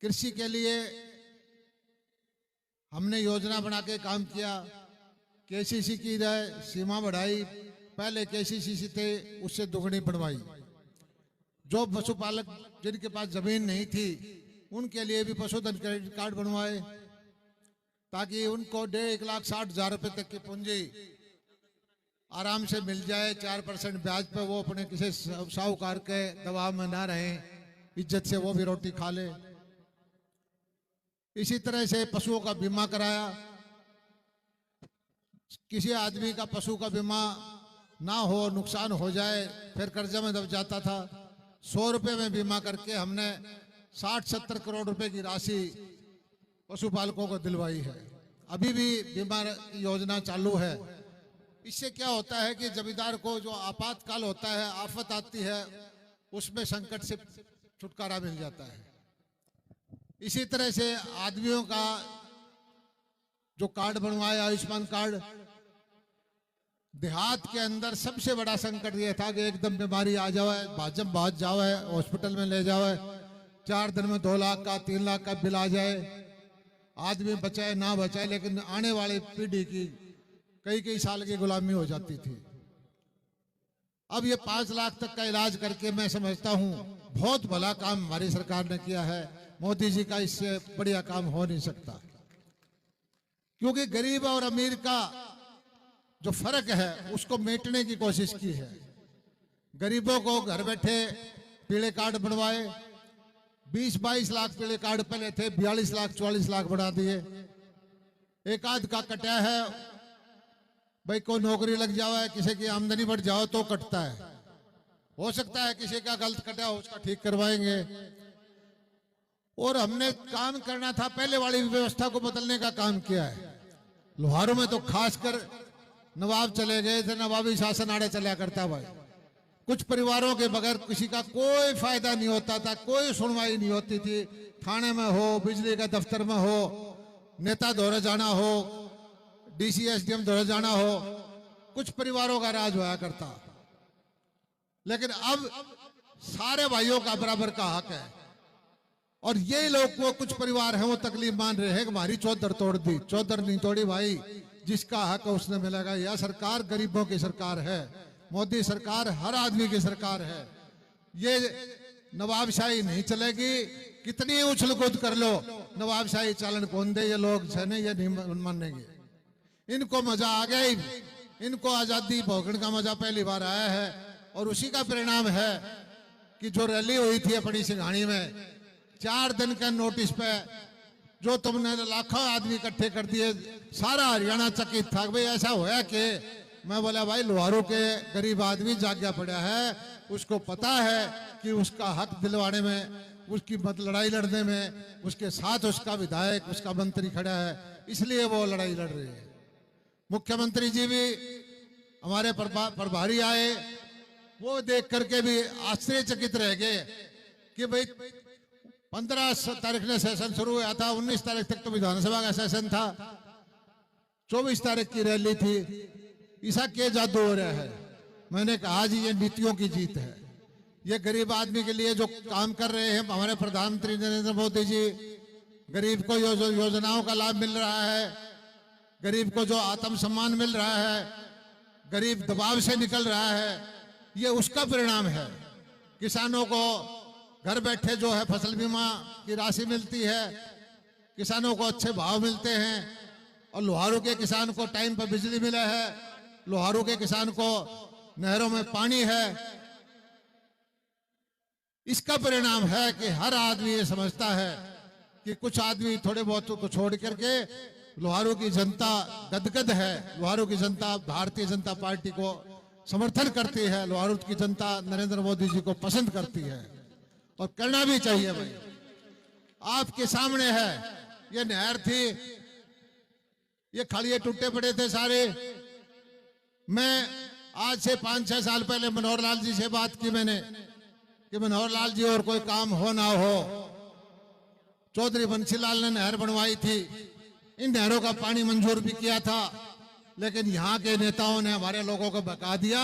कृषि के लिए हमने योजना बना के काम किया। केसीसी की सीमा बढ़ाई, पहले केसीसी थे उससे दुगनी बढ़वाई। जो पशुपालक जिनके पास जमीन नहीं थी उनके लिए भी पशुधन क्रेडिट कार्ड बनवाए, ताकि उनको 1,60,000 रुपए तक की पूंजी आराम से मिल जाए। 4% ब्याज पे वो अपने किसी साहूकार के दबाव में ना रहें, इज्जत से वो भी रोटी खा ले। इसी तरह से पशुओं का बीमा कराया। किसी आदमी का पशु का बीमा ना हो, नुकसान हो जाए, फिर कर्जे में दब जाता था। 100 रुपए में बीमा करके हमने 60-70 करोड़ रुपए की राशि पशुपालकों को दिलवाई है। अभी भी बीमा योजना चालू है। इससे क्या होता है कि जमींदार को जो आपातकाल होता है, आफत आती है, उसमें संकट से छुटकारा मिल जाता है। इसी तरह से आदमियों का जो कार्ड बनवाया, आयुष्मान कार्ड, देहात के अंदर सबसे बड़ा संकट यह था कि एकदम बीमारी आ जाए, भाज जावे, हॉस्पिटल में ले जावे, 4 दिन में 2 लाख का 3 लाख का बिल आ जाए। आदमी बचाए ना बचाए, लेकिन आने वाली पीढ़ी की कई साल की गुलामी हो जाती थी। अब ये 5 लाख तक का इलाज करके मैं समझता हूं बहुत भला काम हमारी सरकार ने किया है। मोदी जी का इससे बढ़िया काम हो नहीं सकता, क्योंकि गरीब और अमीर का जो फर्क है उसको मेटने की कोशिश की है। गरीबों को घर बैठे पीले कार्ड बनवाए। 20-22 लाख पीले कार्ड पहले थे, 42 लाख 44 लाख बढ़ा दिए। एक आध का कटा है, भाई को नौकरी लग जाए, किसी की आमदनी बढ़ जाओ तो कटता है। हो सकता है किसी का गलत कटा हो, उसका ठीक करवाएंगे। और हमने काम करना था, पहले वाली व्यवस्था को बदलने का काम किया है। लोहारों में तो खासकर नवाब चले गए थे, नवाबी शासन आड़े चला करता भाई। कुछ परिवारों के बगैर किसी का कोई फायदा नहीं होता था, कोई सुनवाई नहीं होती थी। थाने में हो, बिजली का दफ्तर में हो, नेता दौरे जाना हो, डीसी एसडीएम दौरे जाना हो, कुछ परिवारों का राज होया करता। लेकिन अब सारे भाइयों का बराबर का हक है। और ये लोग वो कुछ परिवार हैं वो तकलीफ मान रहे हैं कि हमारी चौधर तोड़ दी। चौधर नहीं तोड़ी भाई, जिसका हक है उसने मिलेगा। यह सरकार गरीबों की सरकार है, मोदी सरकार हर आदमी की सरकार है। ये नवाबशाही नहीं चलेगी। कितनी उछल कूद कर लो, नवाबशाही चालन कौन दे? ये लोग छने ये नहीं मानेंगे। इनको मजा आ गया ही, इनको आजादी भोगने का मजा पहली बार आया है। और उसी का परिणाम है कि जो रैली हुई थी अपनी सिंघानी में, 4 दिन का नोटिस पे जो तुमने लाखों आदमी इकट्ठे कर दिए, सारा हरियाणा चकित था। भाई ऐसा होया कि मैं बोला भाई लोहारों के गरीब आदमी जाग पड़ा है, उसको पता है कि उसका हक दिलवाने में, उसकी लड़ाई लड़ने में उसके साथ उसका विधायक, उसका मंत्री खड़ा है, इसलिए वो लड़ाई लड़ रही है। मुख्यमंत्री जी भी हमारे प्रभारी आए, वो देख करके भी आश्चर्यचकित रह गए कि भाई 15 तारीख ने सेशन शुरू हुआ था, 19 तारीख तक तो विधानसभा का सेशन था, 24 तारीख की रैली थी। ऐसा क्या जादू हो रहा है? मैंने कहा जी ये नीतियों की जीत है। ये गरीब आदमी के लिए जो काम कर रहे हैं हमारे प्रधानमंत्री नरेंद्र मोदी जी, गरीब को जो योजनाओं का लाभ मिल रहा है, गरीब को जो आत्मसम्मान मिल रहा है, गरीब दबाव से निकल रहा है, ये उसका परिणाम है। किसानों को घर बैठे जो है फसल बीमा की राशि मिलती है, किसानों को अच्छे भाव मिलते हैं, और लोहारों के किसान को टाइम पर बिजली मिला है, लोहारों के किसान को नहरों में पानी है। इसका परिणाम है कि हर आदमी ये समझता है कि कुछ आदमी थोड़े बहुत को छोड़ करके लोहारों की जनता गदगद है। लोहारों की जनता भारतीय जनता पार्टी को समर्थन करती है, लोहारों की जनता नरेंद्र मोदी जी को पसंद करती है, और करना भी चाहिए। भाई आपके सामने है, ये नहर थी, ये खड़िए टूटे पड़े थे सारे। मैं आज से 5-6 साल पहले मनोहर लाल जी से बात की मैंने कि मनोहर लाल जी और कोई काम हो ना हो, चौधरी बंसीलाल ने नहर बनवाई थी, इन नहरों का पानी मंजूर भी किया था, लेकिन यहाँ के नेताओं ने हमारे लोगों को बता दिया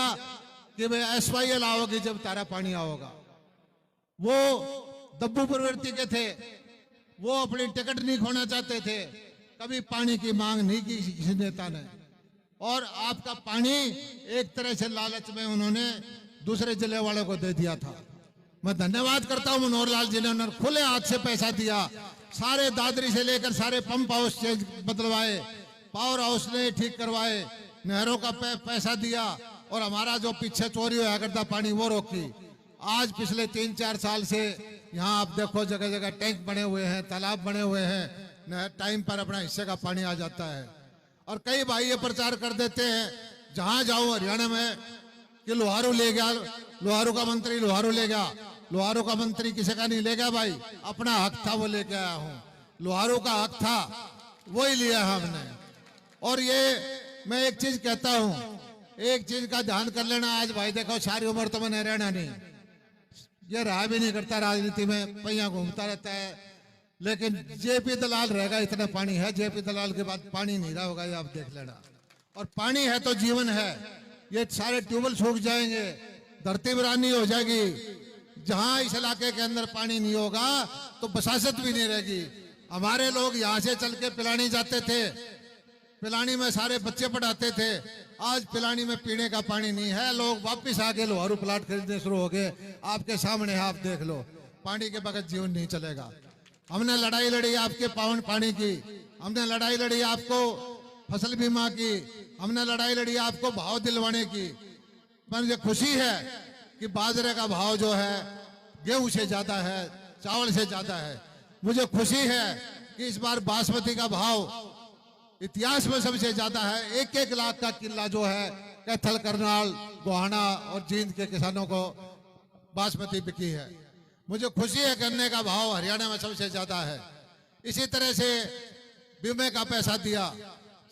कि भाई SYL आओगी जब तारा पानी आओगा। वो दब्बू प्रवृत्ति के थे, वो अपनी टिकट नहीं खोना चाहते थे, कभी पानी की मांग नहीं की किसी नेता ने। और आपका पानी एक तरह से लालच में उन्होंने दूसरे जिले वालों को दे दिया था। मैं धन्यवाद करता हूं मनोहर लाल जी ने, उन्होंने खुले हाथ से पैसा दिया, सारे दादरी से लेकर सारे पंप हाउस चेंज बदलवाए, पावर हाउस ने ठीक करवाए, नहरों का पैसा दिया और हमारा जो पीछे चोरी होया करता पानी वो रोकी। आज पिछले 3-4 साल से यहाँ आप देखो जगह जगह टैंक बने हुए हैं, तालाब बने हुए हैं, टाइम पर अपना हिस्से का पानी आ जाता है। और कई भाई ये प्रचार कर देते हैं, जहां जाऊं हरियाणा में कि लोहारू ले गया, लोहारू का मंत्री लोहारू ले गया। लोहारू का मंत्री किसी का नहीं ले गया भाई, अपना हक था वो लेके आया हूं। लोहारू का हक था वो ही लिया हमने। और ये मैं एक चीज कहता हूं, एक चीज का ध्यान कर लेना। आज भाई देखो सारी उम्र तो मैंने रहना नहीं, ये रहा भी नहीं करता, राजनीति में पहिया घूमता रहता है, लेकिन जेपी दलाल रहेगा। इतना पानी है, जेपी दलाल के बाद पानी नहीं रहा होगा, ये आप देख लेना। और पानी है तो जीवन है। ये सारे ट्यूबवेल सूख जाएंगे, धरती वीरानी हो जाएगी। जहां इस इलाके के अंदर पानी नहीं होगा तो बसासत भी नहीं रहेगी। हमारे लोग यहां से चल के पिलानी जाते थे, पिलानी में सारे बच्चे पढ़ाते थे। आज पिलानी में पीने का पानी नहीं है, लोग वापिस आके लोहारू प्लाट खरीदने शुरू हो गए। आपके सामने आप देख लो, पानी के बगैर जीवन नहीं चलेगा। हमने लड़ाई लड़ी आपके पावन पानी की, हमने लड़ाई लड़ी आपको फसल बीमा की, हमने लड़ाई लड़ी आपको भाव दिलवाने की। मुझे खुशी है कि बाजरे का भाव जो है गेहूं से ज्यादा है, चावल से ज्यादा है। मुझे खुशी है कि इस बार बासमती का भाव इतिहास में सबसे ज्यादा है। 1-1 लाख का किला जो है कैथल, करनाल, गोहाना और जींद के किसानों को बासमती बिकी है। मुझे खुशी है गन्ने का भाव हरियाणा में सबसे ज्यादा है। इसी तरह से बीमे का पैसा दिया,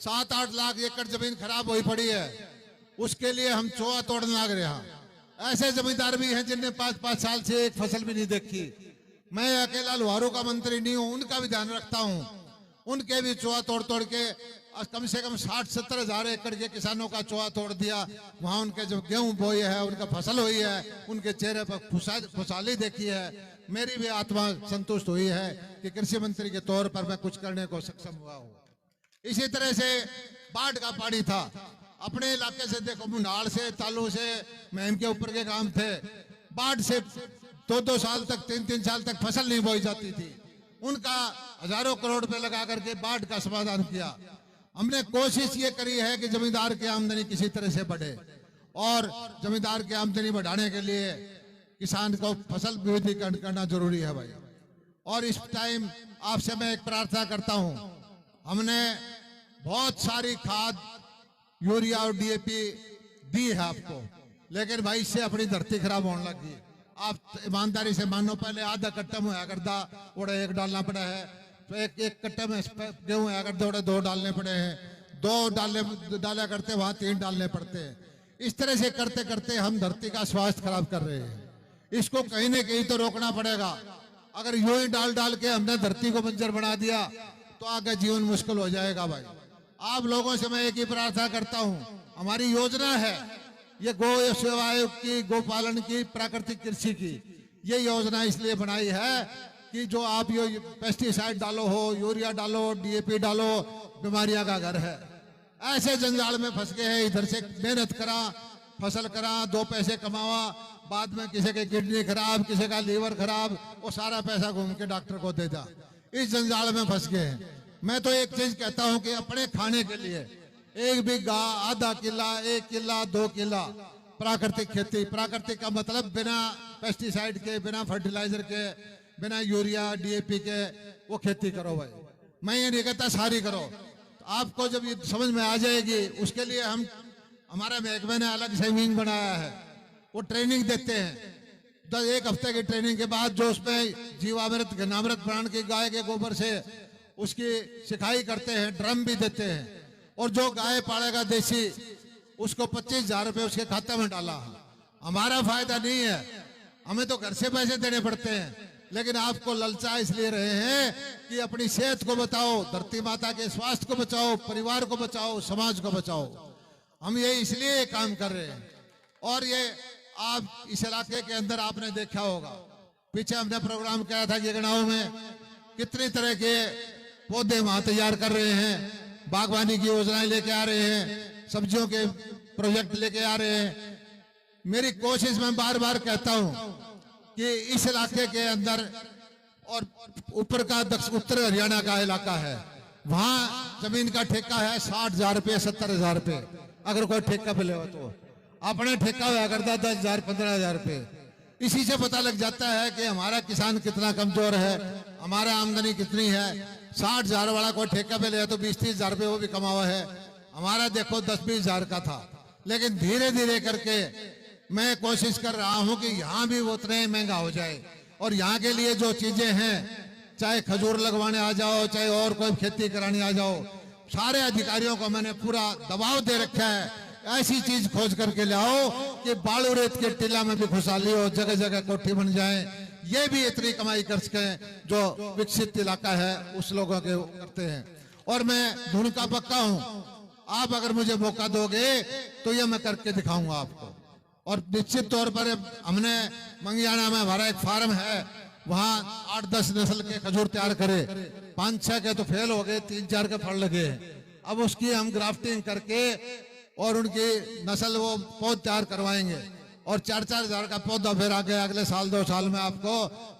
7-8 लाख एकड़ जमीन खराब हुई पड़ी है, उसके लिए हम चोआ तोड़ने लग रहे हैं। ऐसे जमींदार भी हैं जिनने 5-5 साल से एक फसल भी नहीं देखी। मैं अकेला लोहारू का मंत्री नहीं हूं, उनका भी ध्यान रखता हूं। उनके भी चोआ तोड़ तोड़ के कम से कम 60-70 हजार एकड़ के किसानों का चोआ तोड़ दिया। वहां उनके जो गेहूं बोए है, उनका फसल हुई है, उनके चेहरे पर खुशहाली देखी है। मेरी भी आत्मा संतुष्ट हुई है कि कृषि मंत्री के तौर पर मैं कुछ करने को सक्षम हुआ हूं। इसी तरह से बाढ़ का पानी था, अपने इलाके से देखो, मुनाल से, तालू से, महम के ऊपर के काम थे। बाढ़ से 2-2 साल तक, 3-3 साल तक फसल नहीं बोई जाती थी। उनका हजारों करोड़ रुपए लगा करके बाढ़ का समाधान किया। हमने कोशिश ये करी है कि जमींदार की आमदनी किसी तरह से बढ़े, और जमींदार की आमदनी बढ़ाने के लिए किसान को फसल विविधीकरण करना जरूरी है भाई। और इस टाइम आपसे मैं एक प्रार्थना करता हूं, हमने बहुत सारी खाद, यूरिया और डीएपी दी है आपको, लेकिन भाई इससे अपनी धरती खराब होने लगी। आप ईमानदारी से मानो, पहले आधा कट्टा में होया करता, ओड़ा 1 डालना पड़ा है, तो एक कट्टे में गेहूं होया करते, ओड़ा 2 डालने पड़े हैं, 2 डाला करते वहां 3 डालने पड़ते हैं। इस तरह से करते करते हम धरती का स्वास्थ्य खराब कर रहे हैं। इसको कहीं न कहीं तो रोकना पड़ेगा। अगर यूं ही डाल डाल के हमने धरती को बंजर बना दिया तो आगे जीवन मुश्किल हो जाएगा भाई। आप लोगों से मैं एक ही प्रार्थना करता हूं, हमारी योजना है ये गो सेवा आयोग की, गोपालन की, प्राकृतिक कृषि की। ये योजना इसलिए बनाई है कि जो आप ये पेस्टिसाइड डालो हो, यूरिया डालो, डीएपी डालो, बीमारियां का घर है। ऐसे जंजाल में फंस गए हैं, इधर से मेहनत करा, फसल करा, 2 पैसे कमावा, बाद में किसी की किडनी खराब, किसी का लीवर खराब, वो सारा पैसा घूम के डॉक्टर को दे दा। इस जंजाल में फंस गए हैं। मैं तो एक चीज कहता हूं कि अपने खाने के लिए 1 बीघा, आधा किला, 1 किला, 2 किला प्राकृतिक खेती। प्राकृतिक का मतलब बिना पेस्टिसाइड के, बिना फर्टिलाइजर के, बिना यूरिया डीएपी के वो खेती करो भाई। मैं ये नहीं कहता सारी करो, तो आपको जब ये समझ में आ जाएगी, उसके लिए हमारे महकमे ने अलग से विंग बनाया है, वो ट्रेनिंग देते हैं। 1 हफ्ते की ट्रेनिंग के बाद जो उसमें जीवामृत, घनामृत बनाने की गाय के गोबर से उसकी सिखाई करते हैं, ड्रम भी देते हैं। और जो गाय पालेगा देसी, उसको 25,000 रुपए उसके खाते में डाला। हमारा फायदा नहीं है, हमें तो घर से पैसे देने पड़ते हैं, लेकिन आपको ललचा इसलिए रहे हैं कि अपनी सेहत को बचाओ, धरती माता के स्वास्थ्य को बचाओ, परिवार को बचाओ, समाज को बचाओ। हम ये इसलिए काम कर रहे हैं। और ये आप इस इलाके के अंदर आपने देखा होगा, पीछे हमने प्रोग्राम किया था गिरगांव में कितनी तरह के पौधे वहां तैयार कर रहे हैं, बागवानी की योजनाएं लेके आ रहे हैं, सब्जियों के प्रोजेक्ट लेके आ रहे हैं। मेरी कोशिश, मैं बार बार कहता हूं कि इस इलाके के अंदर और ऊपर का उत्तर हरियाणा का इलाका है, वहां जमीन का ठेका है 60,000 रुपये, 70,000 रुपये। अगर कोई ठेका पे ले तो अपने ठेका हुआ करता 10,000, 15,000 रुपये। इसी से पता लग जाता है कि हमारा किसान कितना कमजोर है, हमारा आमदनी कितनी है। 60,000 वाला कोई ठेका पे ले तो 20-30,000 रुपये वो भी कमा हुआ है, हमारा देखो 10-20,000 का था। लेकिन धीरे धीरे करके मैं कोशिश कर रहा हूं कि यहाँ भी वो उतना ही महंगा हो जाए। और यहाँ के लिए जो चीजें हैं, चाहे खजूर लगवाने आ जाओ, चाहे और कोई खेती कराने आ जाओ, सारे अधिकारियों को मैंने पूरा दबाव दे रखा है। ऐसी चीज खोज करके लाओ कि बालू रेत के टीला में भी खुशहाली हो, जगह जगह कोठी बन जाए। ये भी इतनी कमाई कर सके जो विकसित इलाका है उस लोगों के करते हैं। और मैं धुन का पक्का हूं, आप अगर मुझे मौका दोगे तो ये मैं करके दिखाऊंगा आपको। और निश्चित तौर पर हमने मंगियाना में हमारा एक फार्म है, वहां 8-10 नस्ल के खजूर तैयार करे, 5-6 के तो फेल हो गए, 3-4 के फल लगे। अब उसकी हम ग्राफ्टिंग करके और उनकी नस्ल वो पौध तैयार करवाएंगे और 4-4 हजार का पौधा फिर आगे अगले साल 2 साल में आपको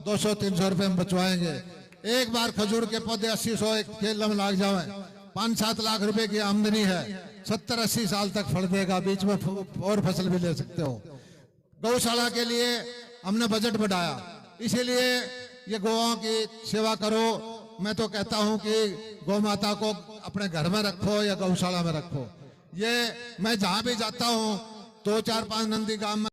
200-300 रुपए में बचवाएंगे। एक बार खजूर के पौधे 80-100 एक खेल में लाग जाए, 5-7 लाख रुपए की आमदनी है, 70-80 साल तक फल देगा, बीच में और फसल भी ले सकते हो। गौशाला के लिए हमने बजट बढ़ाया, इसीलिए ये गौओं की सेवा करो। मैं तो कहता हूं कि गौ माता को अपने घर में रखो या गौशाला में रखो। ये मैं जहां भी जाता हूं 2-4-5 नंदी गांव में